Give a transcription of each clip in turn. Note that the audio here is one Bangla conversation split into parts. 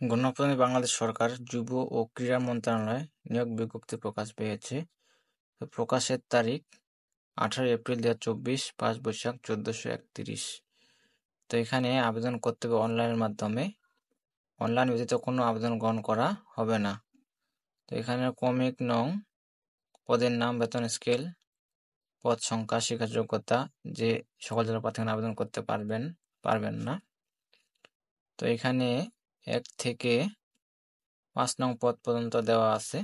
গণপ্রজাতন্ত্রী বাংলাদেশ সরকার যুব ও ক্রীড়া মন্ত্রণালয় নিয়োগ বিজ্ঞপ্তি প্রকাশ পেয়েছে। তো প্রকাশের তারিখ 18 এপ্রিল 2024, 5 বৈশাখ 1431। তো এখানে আবেদন করতে হবে অনলাইনের মাধ্যমে। অনলাইন ব্যতীত কোনো আবেদন গ্রহণ করা হবে না। তো এখানে ক্রমিক নং, পদের নাম, বেতন স্কেল, পদ সংখ্যা, শিক্ষার যোগ্যতা, যে সকল জেলা প্রার্থী আবেদন করতে পারবেন না। তো এখানে 1 থেকে 5 নং পদ পর্যন্ত দেওয়া আছে।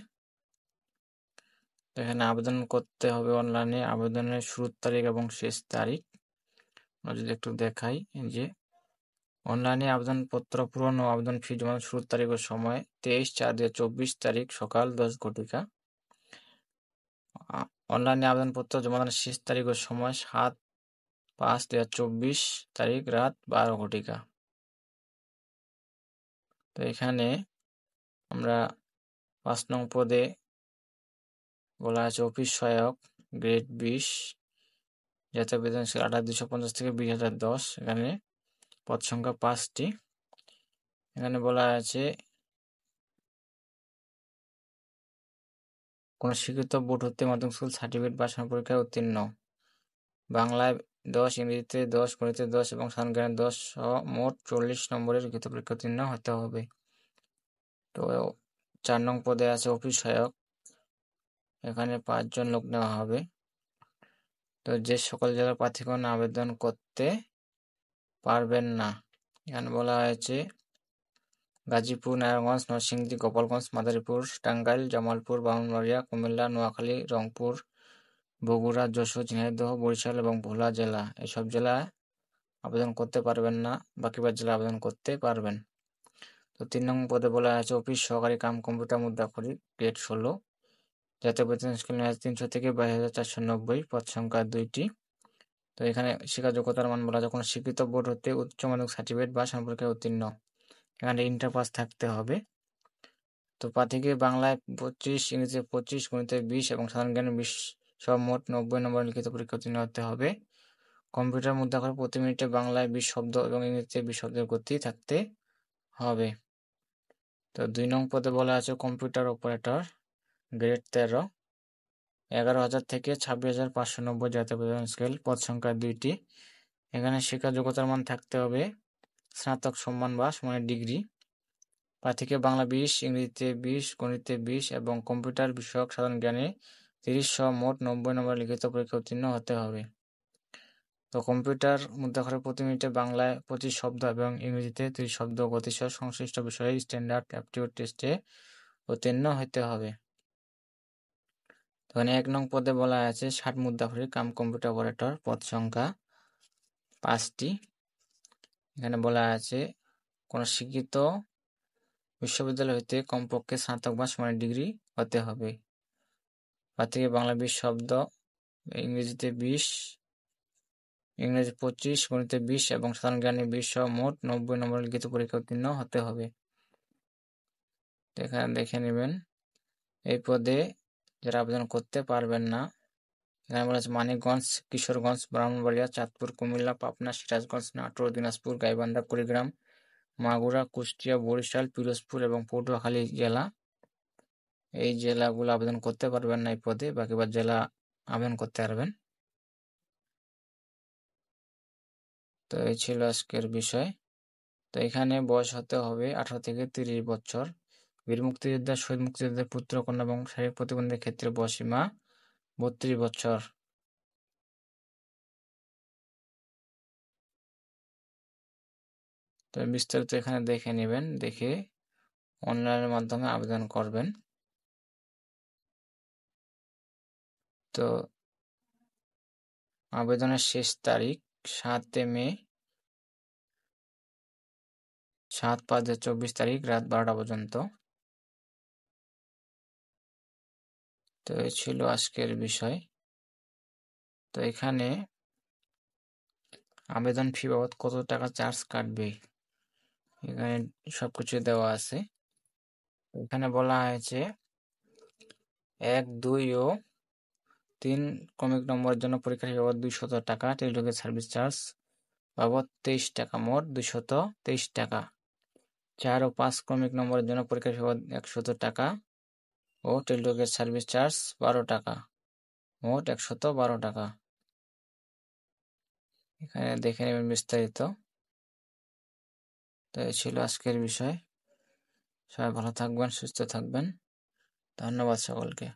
তো এখানে আবেদন করতে হবে অনলাইনে। আবেদনের শুরুর তারিখ এবং শেষ তারিখ আমরা যদি একটু দেখাই, যে অনলাইনে আবেদনপত্র পূরণ ও আবেদন ফি জমা শুরুর তারিখ ও সময় 23/4/2024 তারিখ সকাল 10 ঘটিকা। অনলাইনে আবেদনপত্র জমাদানের শেষ তারিখ ও সময় 7/5/2024 তারিখ রাত 12 ঘটিকা। তো এখানে আমরা 5 নং পদে বলা আছে অফিস সহায়ক, গ্রেড 20, জাতীয় বেতন স্কেল 28,250 থেকে 20,010। এখানে পদ সংখ্যা 5টি। এখানে বলা আছে কোন স্বীকৃত বোর্ড হতে মাধ্যমিক স্কুল সার্টিফিকেট বা সমান পরীক্ষায় উত্তীর্ণ, বাংলায় 10, ইংরেজিতে 10, গণিতে 10 এবং সাধারণ জ্ঞানে 10 সহ মোট 40 নম্বরের লিখিত পরীক্ষা উত্তীর্ণ হতে হবে। তো 4 নং পদে আছে অফিস সহায়ক। এখানে 5 জন লোক নেওয়া হবে। তো যে সকল জেলার প্রার্থীগণ আবেদন করতে পারবেন না, এখানে বলা হয়েছে গাজীপুর, নারায়ণগঞ্জ, নরসিংদী, গোপালগঞ্জ, মাদারীপুর, টাঙ্গাইল, জামালপুর, ব্রাহ্মণবাড়িয়া, কুমিল্লা, নোয়াখালী, রংপুর, বগুড়া, যশোর, ঝিনাইদহ, বরিশাল এবং ভোলা জেলা। এসব জেলায় আবেদন করতে পারবেন না, বাকি জেলা আবেদন করতে পারবেন। তো 3 নং পদে বলা আছে অফিস সহকারী কাম কম্পিউটার মুদ্রাক্ষরিক, গ্রেড 16, জাতীয় বেতন স্কেল 300 থেকে 22,490, পদ সংখ্যা 2টি। তো এখানে শিক্ষা যোগ্যতার মান বলা আছে কোনো স্বীকৃত বোর্ড হতে উচ্চ মাধ্যমিক সার্টিফিকেট বা সম্পর্কে উত্তীর্ণ। এখানে ইন্টার পাস থাকতে হবে। তো প্রার্থীকে বাংলায় 25, ইংরেজিতে 25, গণিতে 20 এবং সাধারণ জ্ঞানে 20 সহ মোট 90 নম্বর লিখিত পরীক্ষা উত্তীর্ণ হতে হবে। কম্পিউটার মুদ্রাক্ষরে প্রতি মিনিটে বাংলায় 20 শব্দ এবং ইংরেজিতে 20 শব্দের গতি থাকতে হবে। তো 2 নং পদে বলা আছে কম্পিউটার অপারেটর, গ্রেড 13, 11,000 থেকে 26,590, জাতীয় বেতন স্কেল, পদ সংখ্যা 2টি। এখানে শিক্ষা যোগ্যতার মান থাকতে হবে স্নাতক সম্মান বা সমানের ডিগ্রি। প্রার্থীকে বাংলা 20, ইংরেজিতে 20, গণিতে 20 এবং কম্পিউটার বিষয়ক সাধারণ জ্ঞানে 30 সহ মোট 90 নম্বর লিখিত পরীক্ষা উত্তীর্ণ হতে হবে। তো কম্পিউটার মুদ্রাক্ষরে প্রতি মিনিটে বাংলায় 25 শব্দ এবং ইংরেজিতে 30 শব্দ গতিসহ সংশ্লিষ্ট বিষয়ে স্ট্যান্ডার্ড অ্যাপটিটিউড টেস্টে উত্তীর্ণ হতে হবে। তো 1 নং পদে বলা আছে 60 মুদ্রাক্ষরিক কাম কম্পিউটার অপারেটর, পদ সংখ্যা 5টি। এখানে বলা আছে কোন শিক্ষিত বিশ্ববিদ্যালয় হইতে কমপক্ষে স্নাতক বা সমানের ডিগ্রি হতে হবে। প্রার্থীকে বাংলা 20 শব্দ, ইংরেজিতে 20, ইংরেজি 25, গণিতে 20 এবং সাধারণ জ্ঞানে 20 সহ মোট 90 নম্বর লিখিত পরীক্ষা উত্তীর্ণ হতে হবে। এখানে দেখে নেবেন এই পদে যারা আবেদন করতে পারবেন না, এখানে বলা আছে মানিকগঞ্জ, কিশোরগঞ্জ, ব্রাহ্মণবাড়িয়া, চাঁদপুর, কুমিল্লা, পাবনা, সিরাজগঞ্জ, নাটোর, দিনাজপুর, গাইবান্ধা, কুড়িগ্রাম, মাগুরা, কুষ্টিয়া, বরিশাল, পিরোজপুর এবং পটুয়াখালী জেলা। এই জেলাগুলো আবেদন করতে পারবেন না এই পদে, বাকি জেলা আবেদন করতে পারবেন। তো এই ছিল আজকের বিষয়। তো এখানে বয়স হতে হবে 18 থেকে 30 বছর। বীর মুক্তিযোদ্ধা, শহীদ মুক্তিযোদ্ধার পুত্র, কন্যা এবং শারীরিক প্রতিবন্ধীদের ক্ষেত্রে বয়সীমা 32 বছর। তো বিস্তারিত এখানে দেখে নেবেন, দেখে অনলাইনের মাধ্যমে আবেদন করবেন। তো আবেদনের শেষ তারিখ 7 মে, 7/5/24 তারিখ রাত 12টা পর্যন্ত। তো এই ছিল আজকের বিষয়। তো এখানে আবেদন ফি বাবদ কত টাকা চার্জ কাটবে এখানে সবকিছু দেওয়া আছে। এখানে বলা হয়েছে 1, 2 ও 3 ক্রমিক নম্বরের জন্য পরীক্ষা ফি বাবদ 200 টাকা, টেলিটকের সার্ভিস চার্জ বাবদ 23 টাকা, মোট 223 টাকা। 4 ও 5 ক্রমিক নম্বরের জন্য পরীক্ষা ফি 100 টাকা ও টেলিটকের সার্ভিস চার্জ 12 টাকা, মোট 112 টাকা। এখানে দেখে নেবেন বিস্তারিত। তো এই ছিল আজকের বিষয়। সবাই ভালো থাকবেন, সুস্থ থাকবেন। ধন্যবাদ সকলকে।